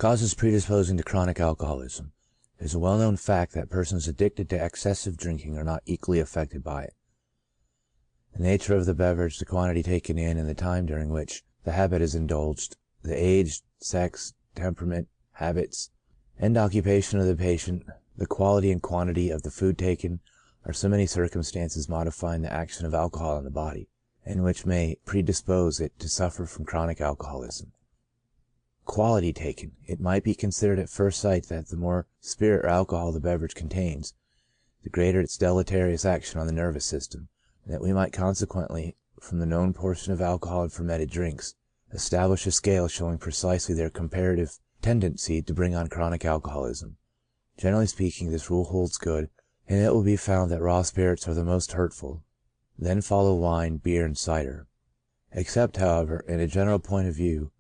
Causes predisposing to chronic alcoholism. It is a well-known fact that persons addicted to excessive drinking are not equally affected by it. The nature of the beverage, the quantity taken in, and the time during which the habit is indulged, the age, sex, temperament, habits, and occupation of the patient, the quality and quantity of the food taken, are so many circumstances modifying the action of alcohol in the body, and which may predispose it to suffer from chronic alcoholism. Quality taken. It might be considered at first sight that the more spirit or alcohol the beverage contains, the greater its deleterious action on the nervous system, and that we might consequently, from the known portion of alcohol in fermented drinks, establish a scale showing precisely their comparative tendency to bring on chronic alcoholism. Generally speaking, this rule holds good, and it will be found that raw spirits are the most hurtful. Then follow wine, beer, and cider. Except, however, in a general point of view,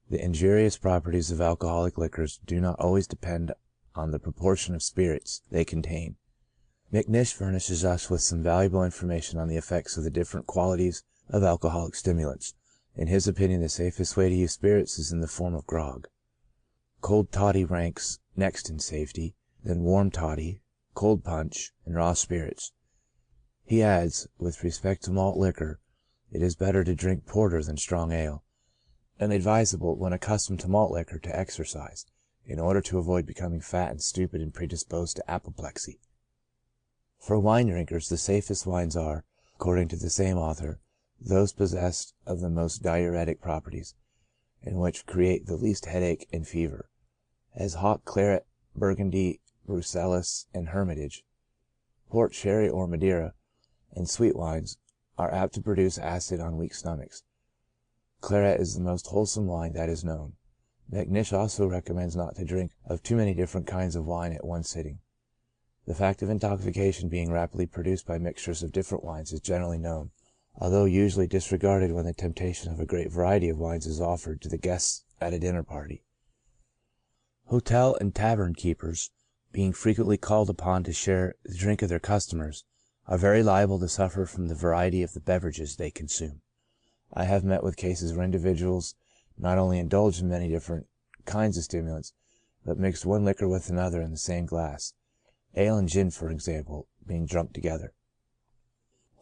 the injurious properties of alcoholic liquors do not always depend on the proportion of spirits they contain. McNish furnishes us with some valuable information on the effects of the different qualities of alcoholic stimulants. In his opinion, the safest way to use spirits is in the form of grog. Cold toddy ranks next in safety, then warm toddy, cold punch, and raw spirits. He adds, with respect to malt liquor, it is better to drink porter than strong ale, and advisable when accustomed to malt liquor to exercise, in order to avoid becoming fat and stupid and predisposed to apoplexy. For wine drinkers, the safest wines are, according to the same author, those possessed of the most diuretic properties, and which create the least headache and fever, as hock, claret, burgundy, bruxelles, and hermitage. Port, sherry, or madeira, and sweet wines are apt to produce acid on weak stomachs. Claret is the most wholesome wine that is known. McNish also recommends not to drink of too many different kinds of wine at one sitting. The fact of intoxication being rapidly produced by mixtures of different wines is generally known, although usually disregarded when the temptation of a great variety of wines is offered to the guests at a dinner party. Hotel and tavern keepers, being frequently called upon to share the drink of their customers, are very liable to suffer from the variety of the beverages they consume. I have met with cases where individuals not only indulge in many different kinds of stimulants, but mix one liquor with another in the same glass, ale and gin, for example, being drunk together.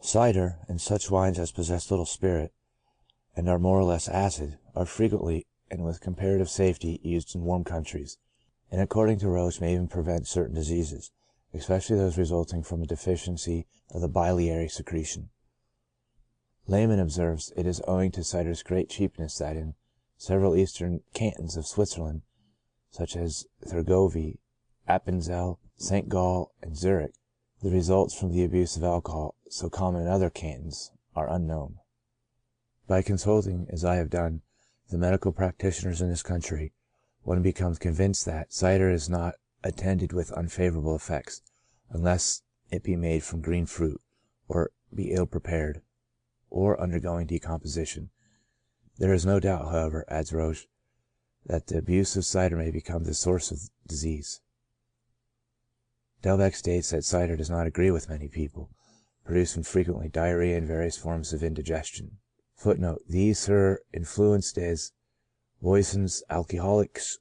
Cider, and such wines as possess little spirit, and are more or less acid, are frequently, and with comparative safety, used in warm countries, and according to Roche may even prevent certain diseases, especially those resulting from a deficiency of the biliary secretion. Lehmann observes, it is owing to cider's great cheapness that in several eastern cantons of Switzerland, such as Thurgovie, Appenzell, St. Gall, and Zurich, the results from the abuse of alcohol, so common in other cantons, are unknown. By consulting, as I have done, the medical practitioners in this country, one becomes convinced that cider is not attended with unfavorable effects, unless it be made from green fruit, or be ill prepared, or undergoing decomposition. There is no doubt, however, adds Roche, that the abuse of cider may become the source of disease. Delbecq states that cider does not agree with many people, producing frequently diarrhea and various forms of indigestion. These sur influence des boissons alcooliques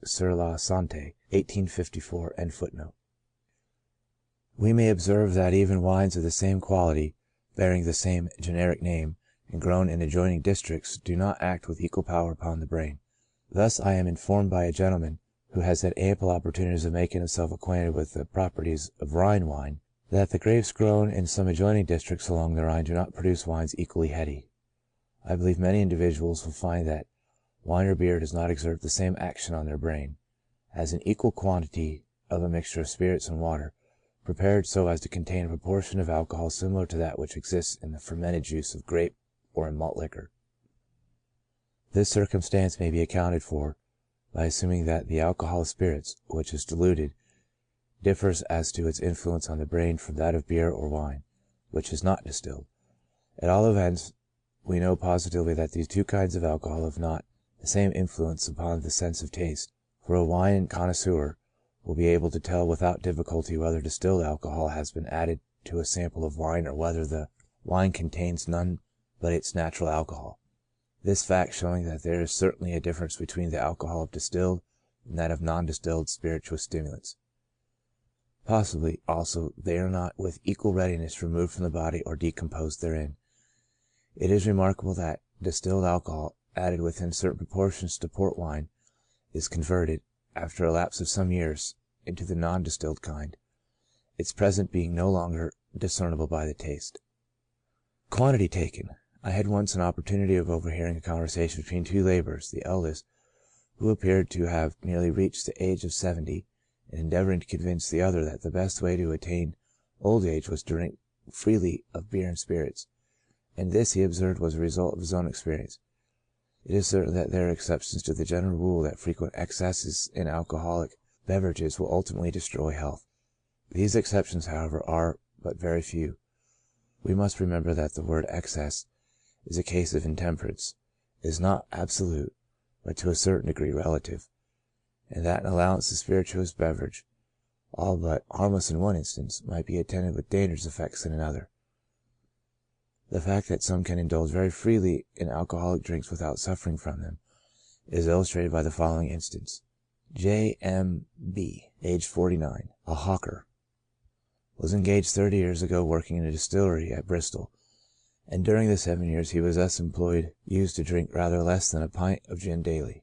sur la santé, 1854, We may observe that even wines of the same quality, bearing the same generic name, and grown in adjoining districts, do not act with equal power upon the brain. Thus I am informed by a gentleman who has had ample opportunities of making himself acquainted with the properties of Rhine wine, that the grapes grown in some adjoining districts along the Rhine do not produce wines equally heady. I believe many individuals will find that wine or beer does not exert the same action on their brain, as an equal quantity of a mixture of spirits and water, prepared so as to contain a proportion of alcohol similar to that which exists in the fermented juice of grape or in malt liquor. This circumstance may be accounted for by assuming that the alcohol of spirits, which is diluted, differs as to its influence on the brain from that of beer or wine, which is not distilled. At all events, we know positively that these two kinds of alcohol have not the same influence upon the sense of taste, for a wine connoisseur will be able to tell without difficulty whether distilled alcohol has been added to a sample of wine or whether the wine contains none but its natural alcohol. This fact showing that there is certainly a difference between the alcohol of distilled and that of non-distilled spirituous stimulants. Possibly, also, they are not with equal readiness removed from the body or decomposed therein. It is remarkable that distilled alcohol, added within certain proportions to port wine, is converted, after a lapse of some years, into the non-distilled kind, its presence being no longer discernible by the taste. Quantity taken. I had once an opportunity of overhearing a conversation between two laborers, the eldest, who appeared to have nearly reached the age of 70, and endeavoring to convince the other that the best way to attain old age was to drink freely of beer and spirits, and this, he observed, was a result of his own experience. It is certain that there are exceptions to the general rule that frequent excesses in alcoholic beverages will ultimately destroy health. These exceptions, however, are but very few. We must remember that the word excess is a case of intemperance, is not absolute, but to a certain degree relative, and that an allowance of spirituous beverage, all but harmless in one instance, might be attended with dangerous effects in another. The fact that some can indulge very freely in alcoholic drinks without suffering from them is illustrated by the following instance. J. M. B., aged 49, a hawker, was engaged 30 years ago working in a distillery at Bristol, and during the 7 years he was thus employed used to drink rather less than a pint of gin daily.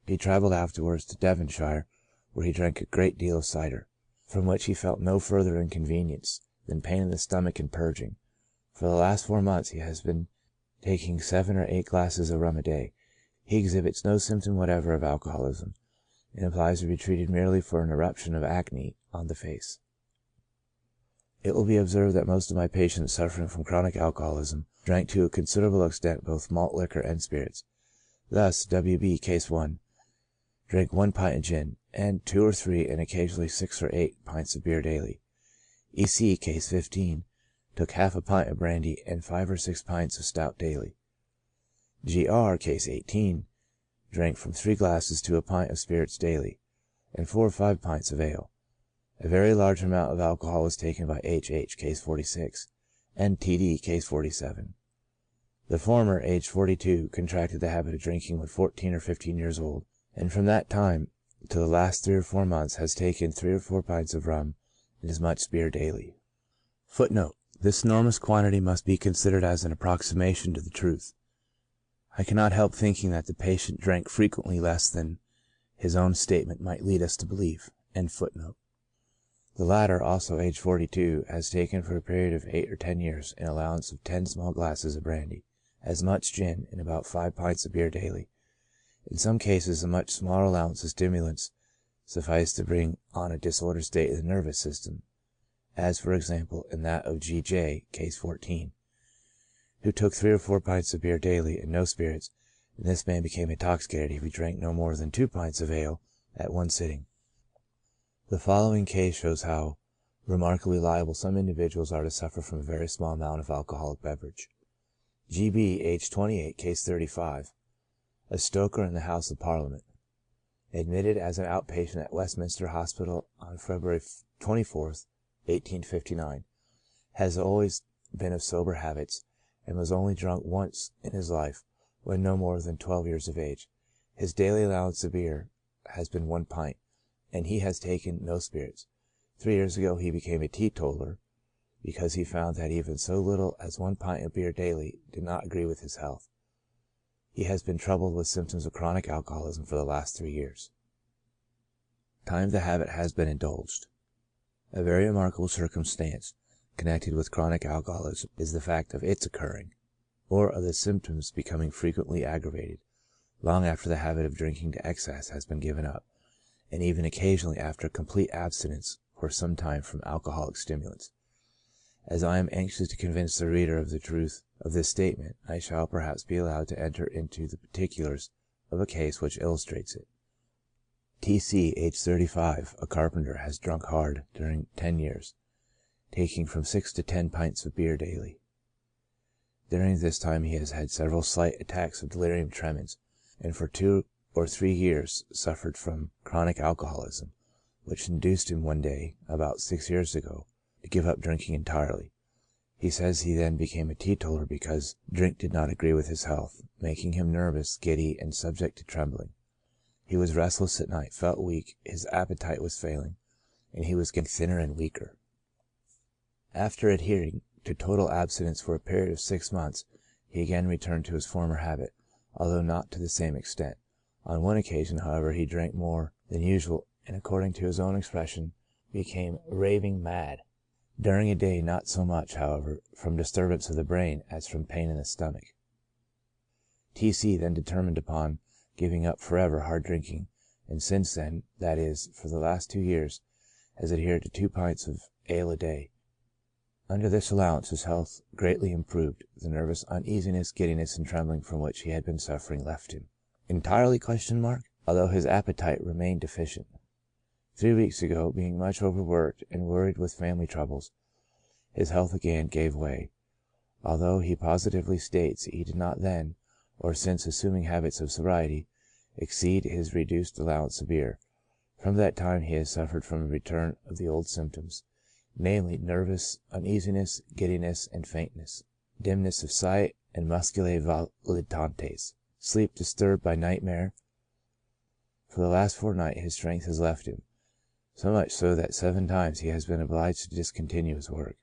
He travelled afterwards to Devonshire, where he drank a great deal of cider, from which he felt no further inconvenience than pain in the stomach and purging. For the last 4 months he has been taking 7 or 8 glasses of rum a day. He exhibits no symptom whatever of alcoholism, and applies to be treated merely for an eruption of acne on the face. It will be observed that most of my patients suffering from chronic alcoholism drank to a considerable extent both malt liquor and spirits. Thus, W.B., case 1, drank 1 pint of gin, and 2 or 3 and occasionally 6 or 8 pints of beer daily. E.C., case 15, took half a pint of brandy and 5 or 6 pints of stout daily. G.R., case 18, drank from 3 glasses to a pint of spirits daily, and 4 or 5 pints of ale. A very large amount of alcohol was taken by H.H., case 46, and T.D., case 47. The former, aged 42, contracted the habit of drinking when 14 or 15 years old, and from that time to the last 3 or 4 months has taken 3 or 4 pints of rum and as much beer daily. Footnote: this enormous quantity must be considered as an approximation to the truth. I cannot help thinking that the patient drank frequently less than his own statement might lead us to believe. End footnote. The latter, also aged 42, has taken for a period of 8 or 10 years an allowance of 10 small glasses of brandy, as much gin, and about 5 pints of beer daily. In some cases a much smaller allowance of stimulants sufficed to bring on a disordered state of the nervous system, as for example in that of G.J., case 14, who took 3 or 4 pints of beer daily and no spirits, and this man became intoxicated if he drank no more than 2 pints of ale at one sitting. The following case shows how remarkably liable some individuals are to suffer from a very small amount of alcoholic beverage. G.B., aged 28, case 35, a stoker in the House of Parliament, admitted as an outpatient at Westminster Hospital on February 24, 1859, has always been of sober habits, and was only drunk once in his life when no more than 12 years of age. His daily allowance of beer has been 1 pint, and he has taken no spirits. 3 years ago he became a teetotaler because he found that even so little as 1 pint of beer daily did not agree with his health. He has been troubled with symptoms of chronic alcoholism for the last 3 years. Time the habit has been indulged. A very remarkable circumstance connected with chronic alcoholism is the fact of its occurring, or of the symptoms becoming frequently aggravated, long after the habit of drinking to excess has been given up, and even occasionally after complete abstinence for some time from alcoholic stimulants. As I am anxious to convince the reader of the truth of this statement, I shall perhaps be allowed to enter into the particulars of a case which illustrates it. T.C., aged 35, a carpenter, has drunk hard during 10 years, taking from 6 to 10 pints of beer daily. During this time he has had several slight attacks of delirium tremens, and for 2 or 3 years suffered from chronic alcoholism, which induced him one day, about 6 years ago, to give up drinking entirely. He says he then became a teetotaler because drink did not agree with his health, making him nervous, giddy, and subject to trembling. He was restless at night, felt weak, his appetite was failing, and he was getting thinner and weaker. After adhering to total abstinence for a period of 6 months, he again returned to his former habit, although not to the same extent. On one occasion, however, he drank more than usual, and according to his own expression, became raving mad. During a day, not so much, however, from disturbance of the brain as from pain in the stomach. T.C. then determined upon giving up forever hard drinking, and since then, that is, for the last 2 years, has adhered to 2 pints of ale a day. Under this allowance his health greatly improved, the nervous uneasiness, giddiness, and trembling from which he had been suffering left him. Entirely ? Although his appetite remained deficient. 3 weeks ago, being much overworked and worried with family troubles, his health again gave way, although he positively states he did not then, or since assuming habits of sobriety, exceed his reduced allowance of beer. From that time he has suffered from a return of the old symptoms, namely nervous uneasiness, giddiness and faintness, dimness of sight and muscae volitantes, sleep disturbed by nightmare. For the last fortnight his strength has left him, so much so that 7 times he has been obliged to discontinue his work.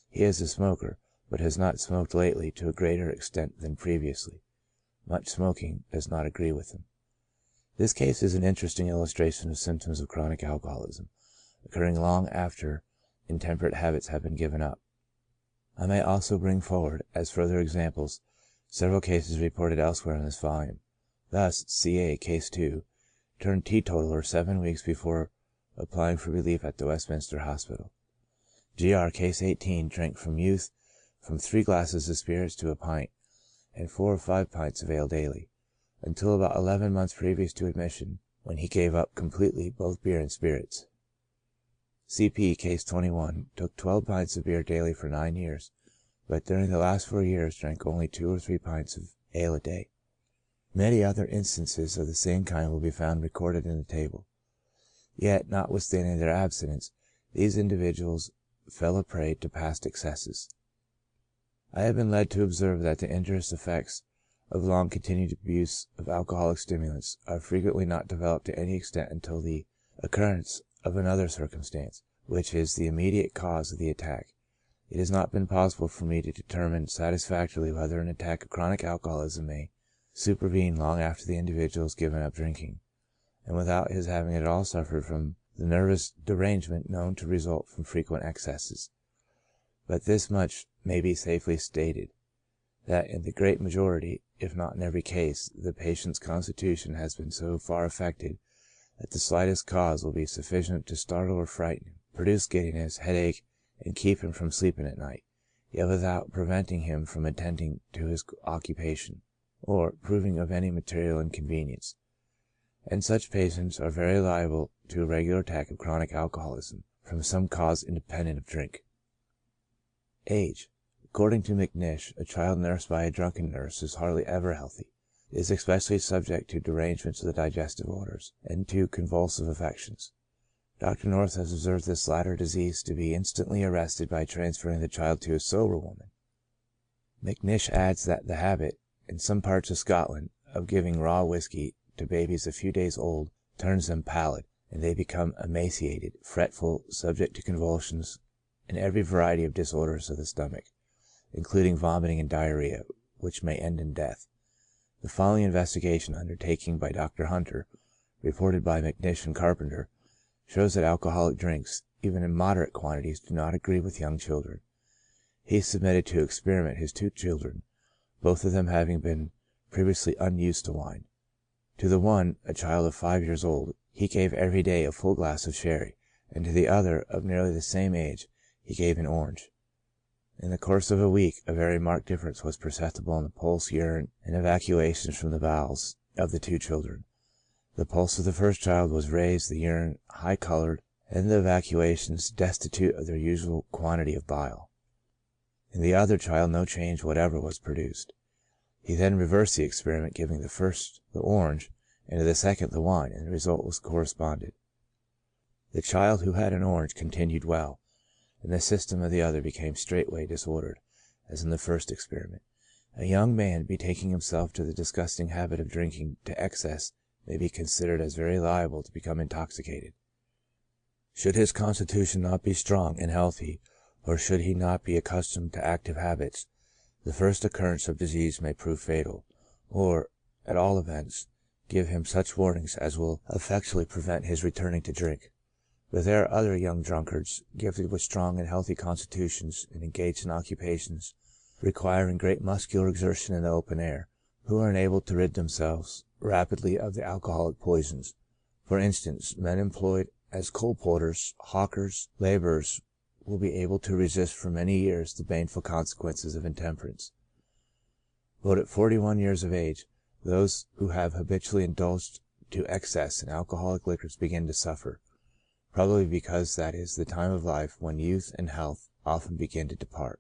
He is a smoker, but has not smoked lately to a greater extent than previously. Much smoking does not agree with him. This case is an interesting illustration of symptoms of chronic alcoholism, occurring long after intemperate habits have been given up. I may also bring forward, as further examples, several cases reported elsewhere in this volume. Thus, C.A. Case 2, turned teetotaler 7 weeks before applying for relief at the Westminster Hospital. Gr. Case 18, drank from youth from 3 glasses of spirits to a pint, and 4 or 5 pints of ale daily, until about 11 months previous to admission, when he gave up completely both beer and spirits. C.P. Case 21, took 12 pints of beer daily for 9 years, but during the last 4 years drank only 2 or 3 pints of ale a day. Many other instances of the same kind will be found recorded in the table. Yet, notwithstanding their abstinence, these individuals fell a prey to past excesses. I have been led to observe that the injurious effects of long continued abuse of alcoholic stimulants are frequently not developed to any extent until the occurrence of another circumstance, which is the immediate cause of the attack. It has not been possible for me to determine satisfactorily whether an attack of chronic alcoholism may supervene long after the individual has given up drinking, and without his having at all suffered from the nervous derangement known to result from frequent excesses. But this much may be safely stated, that in the great majority, if not in every case, the patient's constitution has been so far affected that the slightest cause will be sufficient to startle or frighten him, produce giddiness, headache, and keep him from sleeping at night, yet without preventing him from attending to his occupation, or proving of any material inconvenience. And such patients are very liable to a regular attack of chronic alcoholism from some cause independent of drink. Age. According to McNish, a child nursed by a drunken nurse is hardly ever healthy. It is especially subject to derangements of the digestive orders, and to convulsive affections. Dr. North has observed this latter disease to be instantly arrested by transferring the child to a sober woman. McNish adds that the habit, in some parts of Scotland, of giving raw whiskey to babies a few days old turns them pallid, and they become emaciated, fretful, subject to convulsions, and every variety of disorders of the stomach, including vomiting and diarrhea, which may end in death. The following investigation, undertaken by Dr. Hunter, reported by McNish and Carpenter, shows that alcoholic drinks, even in moderate quantities, do not agree with young children. He submitted to experiment his 2 children, both of them having been previously unused to wine. To the one, a child of 5 years old, he gave every day a full glass of sherry, and to the other, of nearly the same age, he gave an orange. In the course of a week, a very marked difference was perceptible in the pulse, urine, and evacuations from the bowels of the 2 children. The pulse of the first child was raised, the urine high-colored, and the evacuations destitute of their usual quantity of bile. In the other child no change whatever was produced. He then reversed the experiment, giving the first the orange, and to the second the wine, and the result was corresponded. The child who had an orange continued well, and the system of the other became straightway disordered, as in the first experiment. A young man betaking himself to the disgusting habit of drinking to excess may be considered as very liable to become intoxicated. Should his constitution not be strong and healthy, or should he not be accustomed to active habits, the first occurrence of disease may prove fatal, or, at all events, give him such warnings as will effectually prevent his returning to drink. But there are other young drunkards, gifted with strong and healthy constitutions and engaged in occupations requiring great muscular exertion in the open air, who are enabled to rid themselves rapidly of the alcoholic poisons. For instance, men employed as coal porters, hawkers, laborers, will be able to resist for many years the baneful consequences of intemperance. But at 41 years of age, those who have habitually indulged to excess in alcoholic liquors begin to suffer, probably because that is the time of life when youth and health often begin to depart.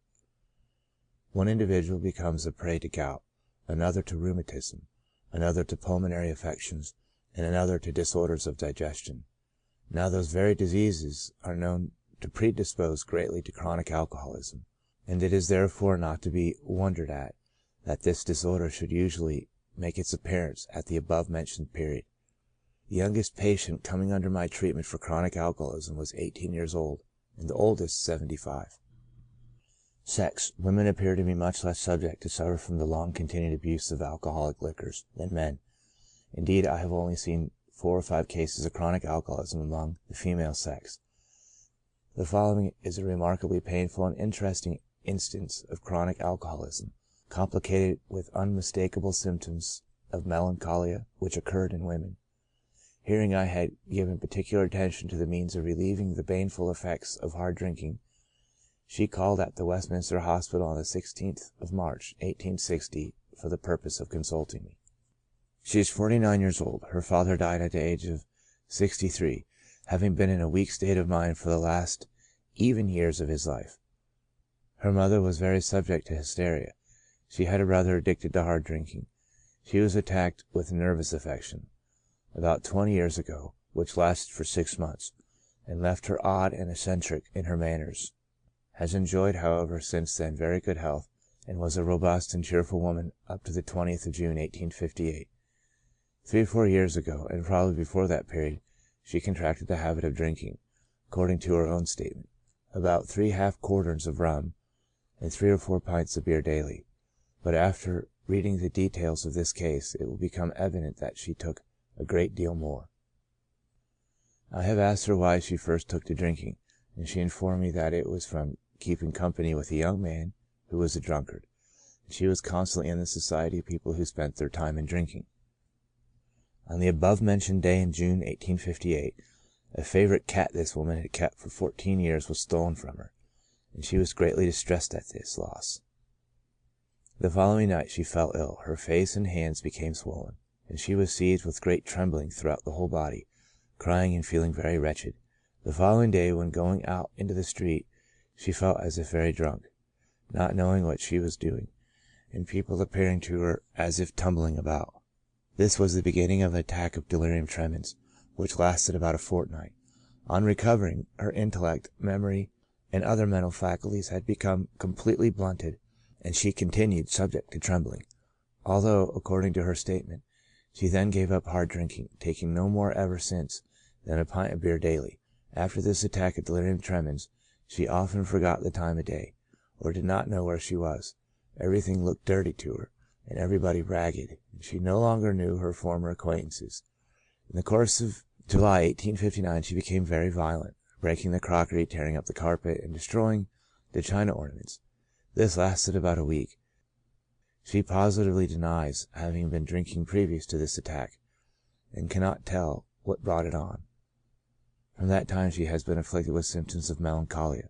One individual becomes a prey to gout, another to rheumatism, another to pulmonary affections, and another to disorders of digestion. Now those very diseases are known to predispose greatly to chronic alcoholism, and it is therefore not to be wondered at that this disorder should usually make its appearance at the above-mentioned period. The youngest patient coming under my treatment for chronic alcoholism was 18 years old, and the oldest 75. Sex. Women appear to be much less subject to suffer from the long-continued abuse of alcoholic liquors than men. Indeed, I have only seen 4 or 5 cases of chronic alcoholism among the female sex. The following is a remarkably painful and interesting instance of chronic alcoholism, complicated with unmistakable symptoms of melancholia, which occurred in women. Hearing I had given particular attention to the means of relieving the baneful effects of hard drinking, she called at the Westminster Hospital on the 16th of March, 1860, for the purpose of consulting me. She is 49 years old. Her father died at the age of 63, having been in a weak state of mind for the last even years of his life. Her mother was very subject to hysteria. She had a brother addicted to hard drinking. She was attacked with a nervous affection about 20 years ago, which lasted for 6 months, and left her odd and eccentric in her manners. Has enjoyed, however, since then very good health, and was a robust and cheerful woman up to the 20th of June, 1858. 3 or 4 years ago, and probably before that period, she contracted the habit of drinking, according to her own statement, about 3 half-quarterns of rum and 3 or 4 pints of beer daily. But after reading the details of this case, it will become evident that she took a great deal more. I have asked her why she first took to drinking, and she informed me that it was from keeping company with a young man who was a drunkard, and she was constantly in the society of people who spent their time in drinking. On the above-mentioned day in June, 1858, a favorite cat this woman had kept for 14 years was stolen from her, and she was greatly distressed at this loss. The following night she fell ill. Her face and hands became swollen, and she was seized with great trembling throughout the whole body, crying and feeling very wretched. The following day, when going out into the street, she felt as if very drunk, not knowing what she was doing, and people appearing to her as if tumbling about. This was the beginning of an attack of delirium tremens, which lasted about a fortnight. On recovering, her intellect, memory, and other mental faculties had become completely blunted, and she continued subject to trembling, although, according to her statement, she then gave up hard drinking, taking no more ever since than a pint of beer daily. After this attack of delirium tremens, she often forgot the time of day, or did not know where she was. Everything looked dirty to her, and everybody ragged, and she no longer knew her former acquaintances. In the course of July 1859, she became very violent, breaking the crockery, tearing up the carpet, and destroying the china ornaments. This lasted about a week. She positively denies having been drinking previous to this attack, and cannot tell what brought it on. From that time she has been afflicted with symptoms of melancholia.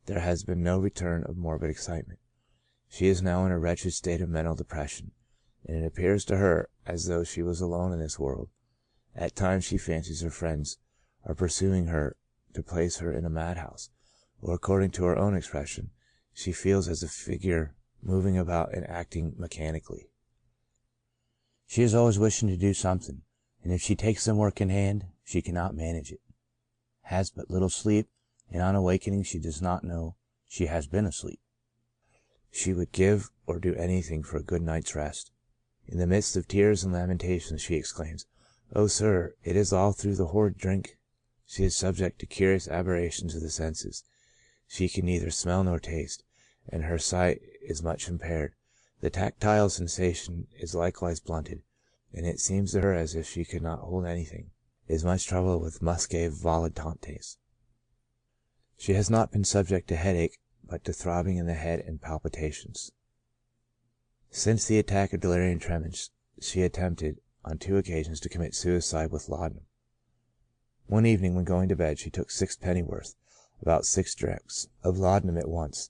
There has been no return of morbid excitement. She is now in a wretched state of mental depression, and it appears to her as though she was alone in this world. At times she fancies her friends are pursuing her to place her in a madhouse, or, according to her own expression, she feels as a figure moving about and acting mechanically. She is always wishing to do something, and if she takes some work in hand, she cannot manage it. Has but little sleep, and on awakening she does not know she has been asleep. She would give or do anything for a good night's rest. In the midst of tears and lamentations she exclaims, "Oh, sir, it is all through the horrid drink. She is subject to curious aberrations of the senses. She can neither smell nor taste, and her sight is much impaired. The tactile sensation is likewise blunted, and it seems to her as if she could not hold anything. Is much troubled with muscae volitantes. She has not been subject to headache, but to throbbing in the head and palpitations. Since the attack of delirium tremens, she attempted, on 2 occasions, to commit suicide with laudanum. One evening, when going to bed, she took 6 pennyworth, about 6 drachms, of laudanum at once,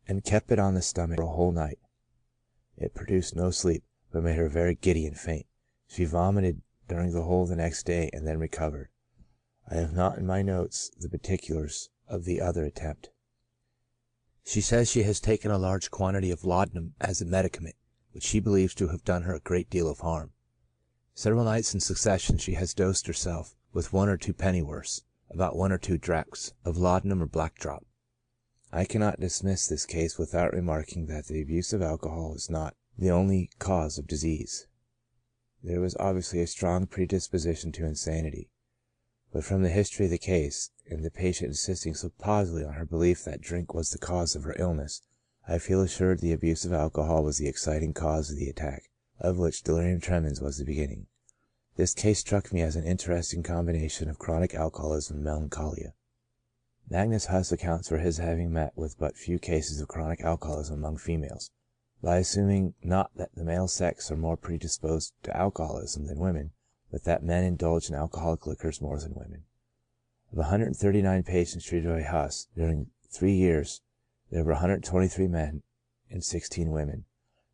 and kept it on the stomach for a whole night. It produced no sleep, but made her very giddy and faint. She vomited during the whole of the next day, and then recovered. I have not in my notes the particulars of the other attempt. She says she has taken a large quantity of laudanum as a medicament, which she believes to have done her a great deal of harm. Several nights in succession she has dosed herself with 1 or 2 pennyworths, about 1 or 2 drachms, of laudanum or black drop. I cannot dismiss this case without remarking that the abuse of alcohol is not the only cause of disease. There was obviously a strong predisposition to insanity, but from the history of the case, and the patient insisting so positively on her belief that drink was the cause of her illness, I feel assured the abuse of alcohol was the exciting cause of the attack, of which delirium tremens was the beginning. This case struck me as an interesting combination of chronic alcoholism and melancholia. Magnus Huss accounts for his having met with but few cases of chronic alcoholism among females, by assuming not that the male sex are more predisposed to alcoholism than women, but that men indulge in alcoholic liquors more than women. Of 139 patients treated by Huss during 3 years, there were 123 men and 16 women.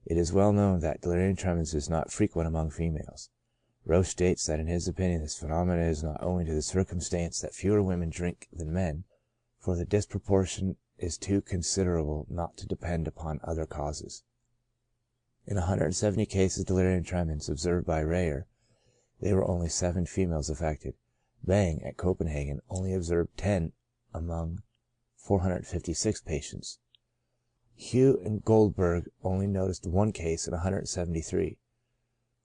It is well known that delirium tremens is not frequent among females. Roche states that in his opinion this phenomenon is not owing to the circumstance that fewer women drink than men, for the disproportion is too considerable not to depend upon other causes. In 170 cases of delirium tremens observed by Reyer, there were only 7 females affected. Bang, at Copenhagen, only observed 10 among 456 patients. Hugh and Goldberg only noticed 1 case in 173.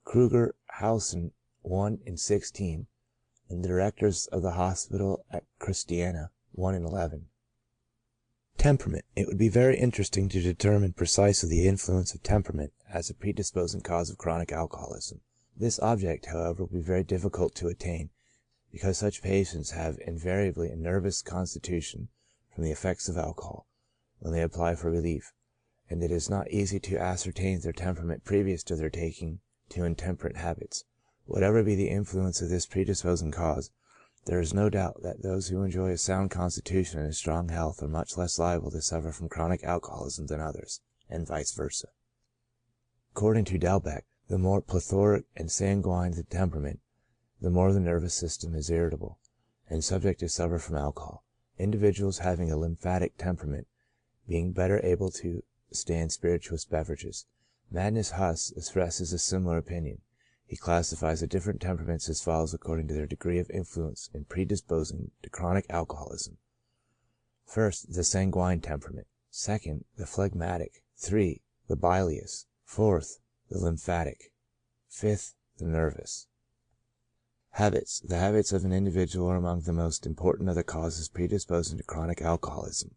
Kruger, Hausen, 1 in 16, and the directors of the hospital at Christiania, 1 in 11. Temperament. It would be very interesting to determine precisely the influence of temperament as a predisposing cause of chronic alcoholism. This object, however, will be very difficult to attain, because such patients have invariably a nervous constitution from the effects of alcohol, when they apply for relief, and it is not easy to ascertain their temperament previous to their taking to intemperate habits. Whatever be the influence of this predisposing cause, there is no doubt that those who enjoy a sound constitution and a strong health are much less liable to suffer from chronic alcoholism than others, and vice versa. According to Delbeck, the more plethoric and sanguine the temperament, the more the nervous system is irritable, and subject to suffer from alcohol. Individuals having a lymphatic temperament being better able to stand spirituous beverages. Magnus Huss expresses a similar opinion. He classifies the different temperaments as follows according to their degree of influence in predisposing to chronic alcoholism. First, the sanguine temperament. Second, the phlegmatic. 3, the bilious. 4th, the lymphatic. 5th, the nervous. Habits. The habits of an individual are among the most important of the causes predisposing to chronic alcoholism.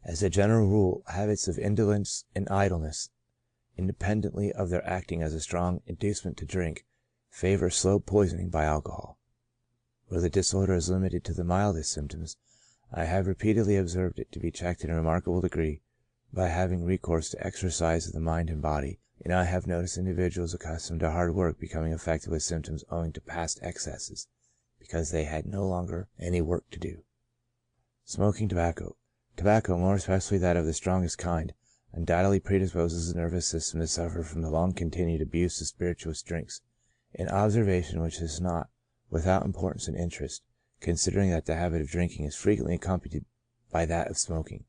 As a general rule, habits of indolence and idleness, independently of their acting as a strong inducement to drink, favor slow poisoning by alcohol. Where the disorder is limited to the mildest symptoms, I have repeatedly observed it to be checked in a remarkable degree by having recourse to exercise of the mind and body, and I have noticed individuals accustomed to hard work becoming affected with symptoms owing to past excesses, because they had no longer any work to do. Smoking tobacco. Tobacco, more especially that of the strongest kind, undoubtedly predisposes the nervous system to suffer from the long-continued abuse of spirituous drinks, an observation which is not without importance and interest, considering that the habit of drinking is frequently accompanied by that of smoking.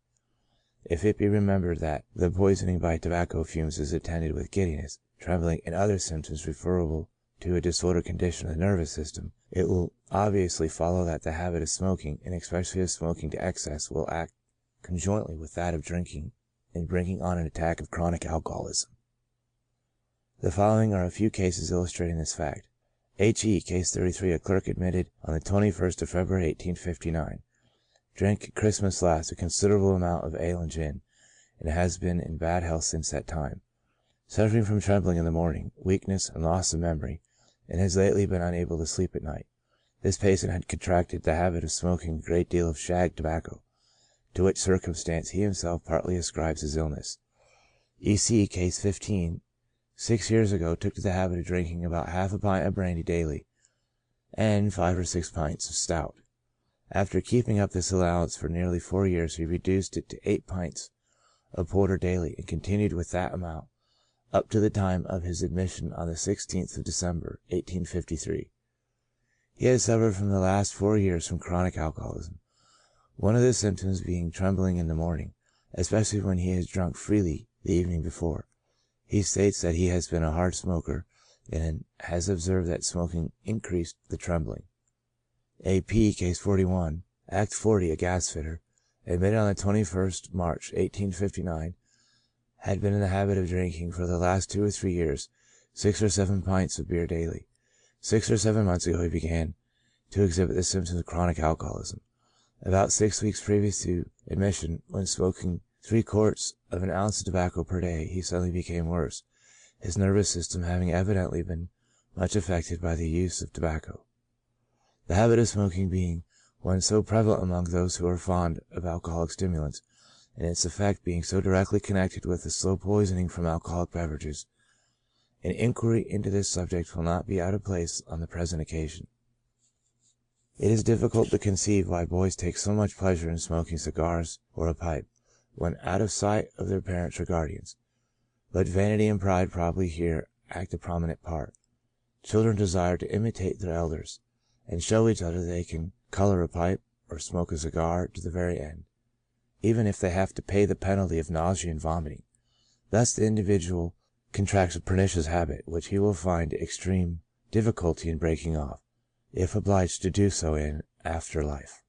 If it be remembered that the poisoning by tobacco fumes is attended with giddiness, trembling, and other symptoms referable to a disordered condition of the nervous system, it will obviously follow that the habit of smoking, and especially of smoking to excess, will act conjointly with that of drinking in bringing on an attack of chronic alcoholism. The following are a few cases illustrating this fact. H.E., Case 33, a clerk admitted on the 21st of February, 1859. Drank at Christmas last a considerable amount of ale and gin, and has been in bad health since that time, suffering from trembling in the morning, weakness and loss of memory, and has lately been unable to sleep at night. This patient had contracted the habit of smoking a great deal of shag tobacco, to which circumstance he himself partly ascribes his illness. E.C., Case 15, 6 years ago took to the habit of drinking about half a pint of brandy daily, and 5 or 6 pints of stout. After keeping up this allowance for nearly 4 years, he reduced it to 8 pints of porter daily, and continued with that amount up to the time of his admission on the 16th of December, 1853. He has suffered for the last 4 years from chronic alcoholism, one of the symptoms being trembling in the morning, especially when he has drunk freely the evening before. He states that he has been a hard smoker, and has observed that smoking increased the trembling. A.P., Case 41, Act 40, a gas fitter, admitted on the 21st March, 1859, had been in the habit of drinking for the last 2 or 3 years 6 or 7 pints of beer daily. 6 or 7 months ago he began to exhibit the symptoms of chronic alcoholism. About 6 weeks previous to admission, when smoking 3 quarts of an ounce of tobacco per day, he suddenly became worse, his nervous system having evidently been much affected by the use of tobacco. The habit of smoking being one so prevalent among those who are fond of alcoholic stimulants, and its effect being so directly connected with the slow poisoning from alcoholic beverages, an inquiry into this subject will not be out of place on the present occasion. It is difficult to conceive why boys take so much pleasure in smoking cigars or a pipe, when out of sight of their parents or guardians, but vanity and pride probably here act a prominent part. Children desire to imitate their elders, and show each other they can color a pipe or smoke a cigar to the very end, even if they have to pay the penalty of nausea and vomiting. Thus the individual contracts a pernicious habit, which he will find extreme difficulty in breaking off, if obliged to do so in after life.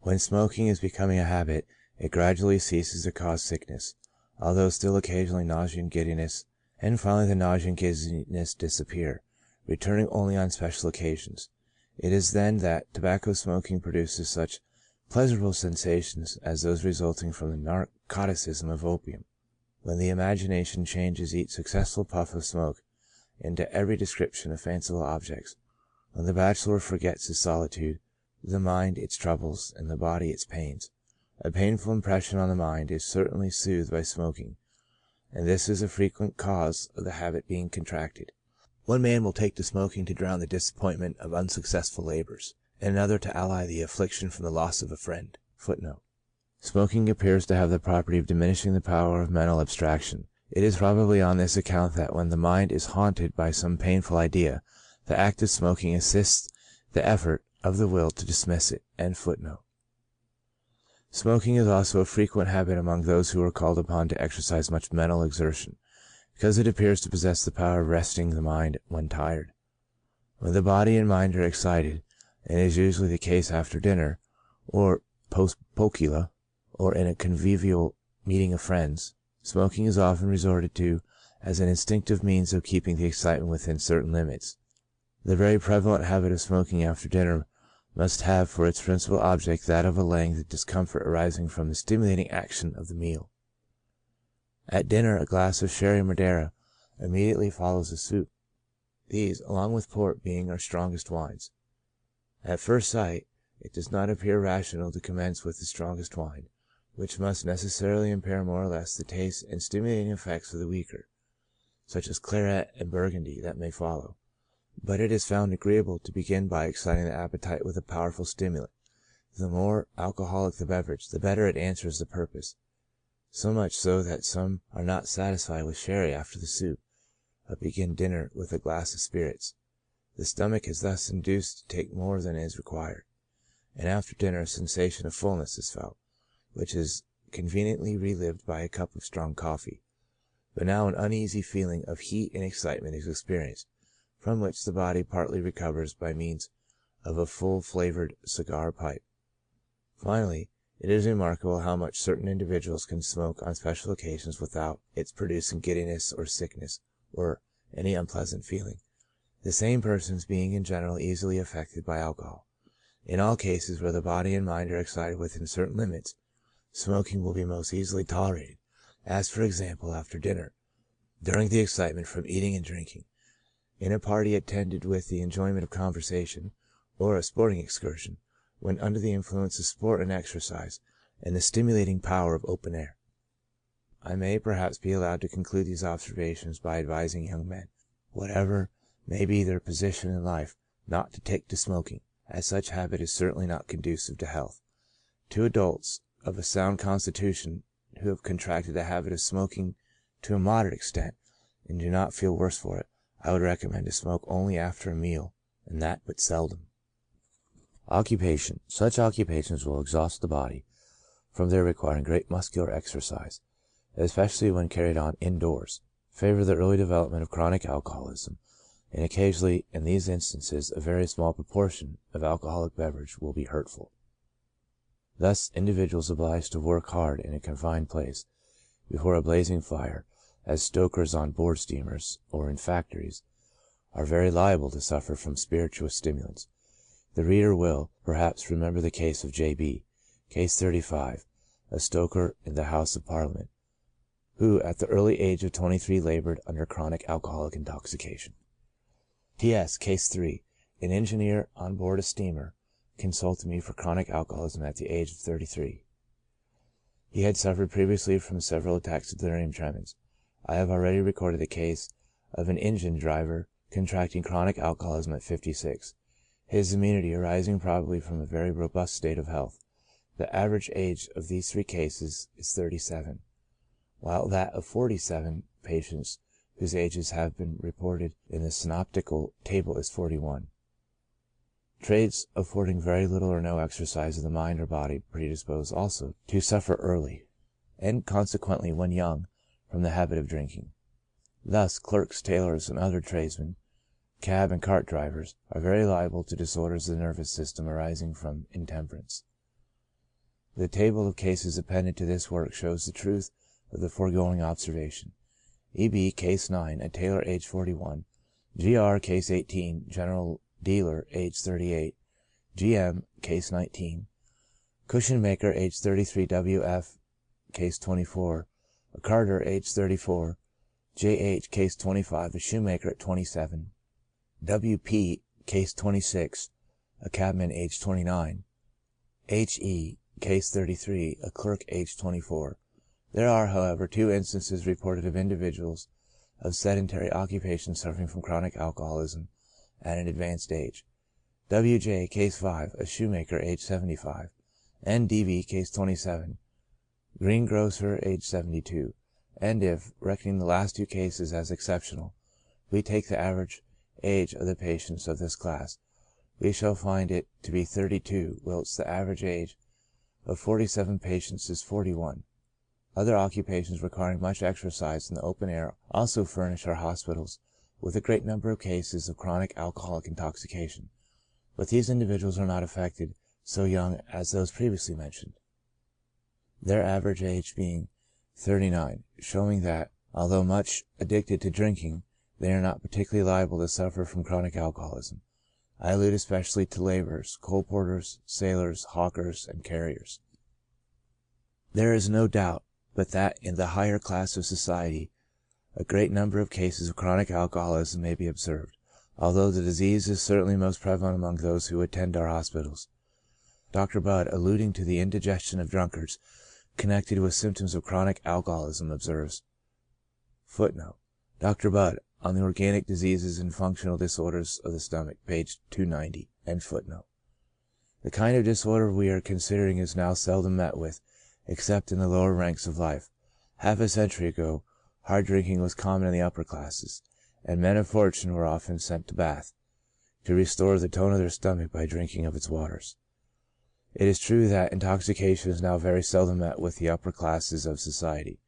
When smoking is becoming a habit, it gradually ceases to cause sickness, although still occasionally nausea and giddiness, and finally the nausea and giddiness disappear, returning only on special occasions. It is then that tobacco smoking produces such pleasurable sensations as those resulting from the narcoticism of opium, when the imagination changes each successful puff of smoke into every description of fanciful objects, when the bachelor forgets his solitude, the mind its troubles, and the body its pains. A painful impression on the mind is certainly soothed by smoking, and this is a frequent cause of the habit being contracted. One man will take to smoking to drown the disappointment of unsuccessful labors, and another to allay the affliction from the loss of a friend. Smoking appears to have the property of diminishing the power of mental abstraction. It is probably on this account that when the mind is haunted by some painful idea, the act of smoking assists the effort of the will to dismiss it. Smoking is also a frequent habit among those who are called upon to exercise much mental exertion, because it appears to possess the power of resting the mind when tired. When the body and mind are excited, and it is usually the case after dinner, or post pocula, or in a convivial meeting of friends, smoking is often resorted to as an instinctive means of keeping the excitement within certain limits. The very prevalent habit of smoking after dinner must have for its principal object that of allaying the discomfort arising from the stimulating action of the meal. At dinner, a glass of sherry Madeira immediately follows the soup, these, along with port, being our strongest wines. At first sight, it does not appear rational to commence with the strongest wine, which must necessarily impair more or less the taste and stimulating effects of the weaker, such as claret and burgundy, that may follow. But it is found agreeable to begin by exciting the appetite with a powerful stimulant. The more alcoholic the beverage, the better it answers the purpose. So much so that some are not satisfied with sherry after the soup, but begin dinner with a glass of spirits. The stomach is thus induced to take more than is required, and after dinner a sensation of fullness is felt, which is conveniently relived by a cup of strong coffee. But now an uneasy feeling of heat and excitement is experienced, from which the body partly recovers by means of a full-flavored cigar pipe. Finally, it is remarkable how much certain individuals can smoke on special occasions without its producing giddiness or sickness, or any unpleasant feeling. the same persons being in general easily affected by alcohol. In all cases where the body and mind are excited within certain limits, smoking will be most easily tolerated, as for example after dinner, during the excitement from eating and drinking, in a party attended with the enjoyment of conversation, or a sporting excursion, when under the influence of sport and exercise, and the stimulating power of open air. I may perhaps be allowed to conclude these observations by advising young men, whatever may be their position in life, not to take to smoking, as such habit is certainly not conducive to health. To adults of a sound constitution who have contracted the habit of smoking to a moderate extent and do not feel worse for it, I would recommend to smoke only after a meal, and that but seldom. Occupation. Such occupations will exhaust the body, from their requiring great muscular exercise, especially when carried on indoors, favor the early development of chronic alcoholism, and occasionally, in these instances, a very small proportion of alcoholic beverage will be hurtful. Thus, individuals obliged to work hard in a confined place, before a blazing fire, as stokers on board steamers or in factories, are very liable to suffer from spirituous stimulants. The reader will, perhaps, remember the case of J.B., case 35, a stoker in the House of Parliament, who at the early age of 23 labored under chronic alcoholic intoxication. T.S. Case 3, an engineer on board a steamer, consulted me for chronic alcoholism at the age of 33. He had suffered previously from several attacks of delirium tremens. I have already recorded the case of an engine driver contracting chronic alcoholism at 56, his immunity arising probably from a very robust state of health. The average age of these three cases is 37, while that of 47 patients whose ages have been reported in the synoptical table is 41. Trades affording very little or no exercise of the mind or body predispose also to suffer early, and consequently when young, from the habit of drinking. Thus, clerks, tailors, and other tradesmen, cab and cart drivers, are very liable to disorders of the nervous system arising from intemperance. The table of cases appended to this work shows the truth of the foregoing observation. E.B. Case 9, a tailor, age 41. G.R. Case 18, general dealer, age 38. G.M. Case 19. Cushion maker, age 33. W.F. Case 24. A carter, age 34. J.H. Case 25, a shoemaker at 27. W.P. Case 26, a cabman, age 29. H.E. Case 33, a clerk, age 24. There are, however, 2 instances reported of individuals of sedentary occupation suffering from chronic alcoholism at an advanced age. W.J. Case 5, a shoemaker, age 75. N.D.V. Case 27, greengrocer, age 72. And if, reckoning the last 2 cases as exceptional, we take the average age of the patients of this class, we shall find it to be 32, whilst the average age of 47 patients is 41. Other occupations requiring much exercise in the open air also furnish our hospitals with a great number of cases of chronic alcoholic intoxication, but these individuals are not affected so young as those previously mentioned, their average age being 39, showing that, although much addicted to drinking, they are not particularly liable to suffer from chronic alcoholism. I allude especially to laborers, coal porters, sailors, hawkers, and carriers. There is no doubt but that in the higher class of society a great number of cases of chronic alcoholism may be observed, although the disease is certainly most prevalent among those who attend our hospitals. Dr. Budd, alluding to the indigestion of drunkards connected with symptoms of chronic alcoholism, observes, Dr. Budd, on the organic diseases and functional disorders of the stomach, page 290, . The kind of disorder we are considering is now seldom met with, except in the lower ranks of life. Half a century ago, hard drinking was common in the upper classes, and men of fortune were often sent to Bath, to restore the tone of their stomach by drinking of its waters. It is true that intoxication is now very seldom met with the upper classes of society,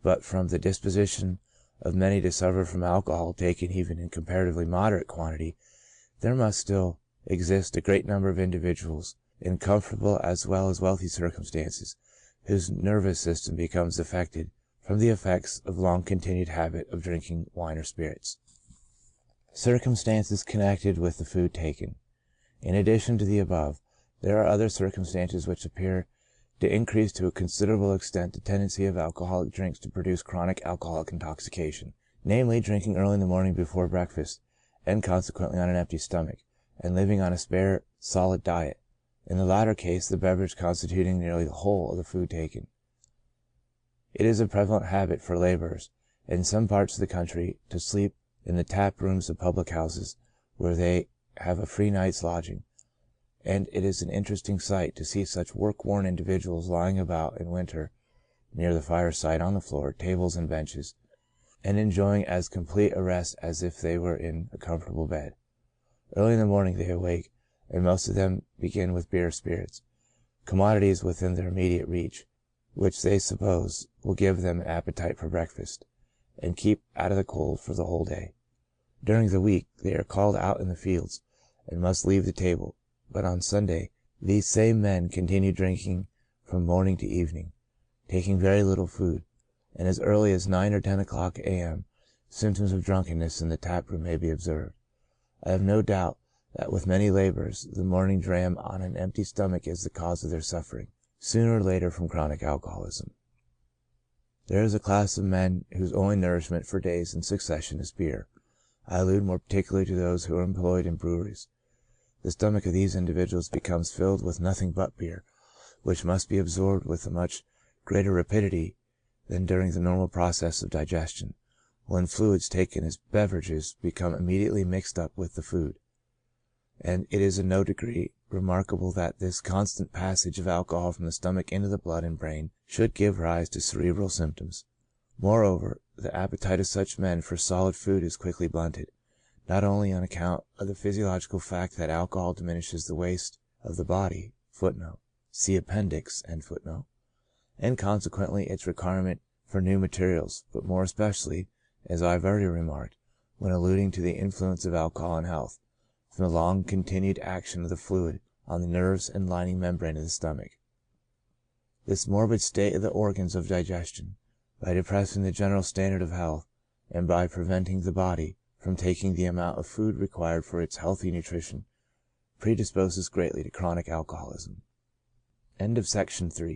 but from the disposition of many to suffer from alcohol taken even in comparatively moderate quantity, there must still exist a great number of individuals in comfortable as well as wealthy circumstances, whose nervous system becomes affected from the effects of long-continued habit of drinking wine or spirits. Circumstances connected with the food taken. In addition to the above, there are other circumstances which appear to increase to a considerable extent the tendency of alcoholic drinks to produce chronic alcoholic intoxication, namely, drinking early in the morning before breakfast, and consequently on an empty stomach, and living on a spare, solid diet, in the latter case the beverage constituting nearly the whole of the food taken. It is a prevalent habit for laborers in some parts of the country to sleep in the tap rooms of public houses where they have a free night's lodging, and it is an interesting sight to see such work-worn individuals lying about in winter near the fireside, on the floor, tables and benches, and enjoying as complete a rest as if they were in a comfortable bed. Early in the morning they awake, and most of them begin with beer or spirits, commodities within their immediate reach, which they suppose will give them an appetite for breakfast, and keep out of the cold for the whole day. During the week they are called out in the fields, and must leave the table, but on Sunday these same men continue drinking from morning to evening, taking very little food, and as early as 9 or 10 o'clock a.m. symptoms of drunkenness in the tap room may be observed. I have no doubt that with many laborers the morning dram on an empty stomach is the cause of their suffering, sooner or later, from chronic alcoholism. There is a class of men whose only nourishment for days in succession is beer. I allude more particularly to those who are employed in breweries. The stomach of these individuals becomes filled with nothing but beer, which must be absorbed with a much greater rapidity than during the normal process of digestion, when fluids taken as beverages become immediately mixed up with the food. And it is in no degree remarkable that this constant passage of alcohol from the stomach into the blood and brain should give rise to cerebral symptoms. Moreover, the appetite of such men for solid food is quickly blunted, not only on account of the physiological fact that alcohol diminishes the waste of the body, (See Appendix), and consequently its requirement for new materials, but more especially, as I have already remarked, when alluding to the influence of alcohol on health, from the long continued action of the fluid on the nerves and lining membrane of the stomach. This morbid state of the organs of digestion, by depressing the general standard of health, and by preventing the body from taking the amount of food required for its healthy nutrition, predisposes greatly to chronic alcoholism. Section 4.